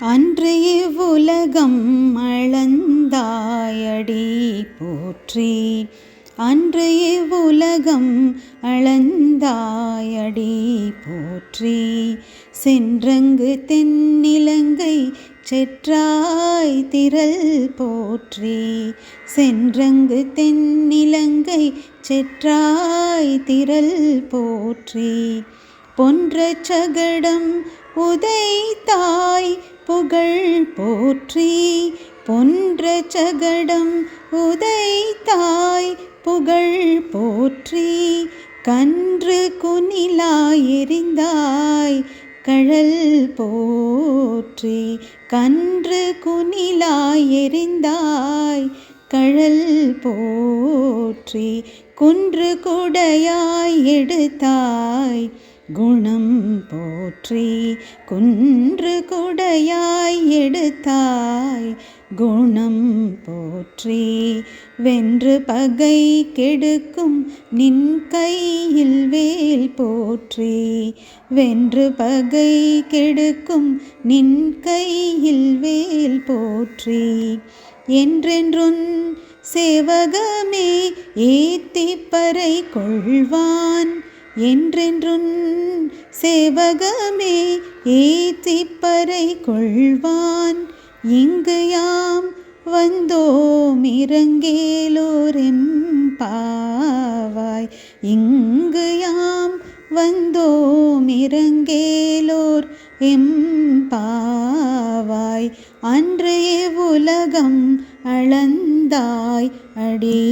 அன்று இவ்வுலகம் அளந்தாயடி போற்றி. அன்று இவ்வுலகம் அளந்தாயடி போற்றி. சென்றங்கு தென்னிலங்கை செற்றாய் திரள் போற்றி. சென்றங்கு தென்னிலங்கை செற்றாய் திரள் போற்றி. பொன்ற சகடம் உதைத்தாய் புகழ் போற்றி. பொன்ற சகடம் உதைத்தாய் புகழ் போற்றி. கன்று குனிலாய் எறிந்தாய் கழல் போற்றி. கன்று குனிலாய் எறிந்தாய் கழல் போற்றி. குன்று குடையாய் எடுத்தாய் குணம் போற்றி. குன்று குடையாய் எடுத்தாய் குணம் போற்றி. வென்று பகை கெடுக்கும் நின் கையில் வேல் போற்றி. வென்று பகை கெடுக்கும் நின் கையில் வேல் போற்றி. என்றென்றுன் சேவகமே ஏத்திப்பறை கொள்வான். என்றென்றுன் சேவகமே ஏத்திப்பறை கொள்வான். இங்கு யாம் வந்தோம் இரங்கேலோர் எம்பாவாய். இங்கு யாம் வந்தோம் இரங்கேலோர் எம்பாவாய். அன்று இவ்வுலகம் அளந்தாய் அடி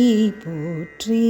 போற்றி.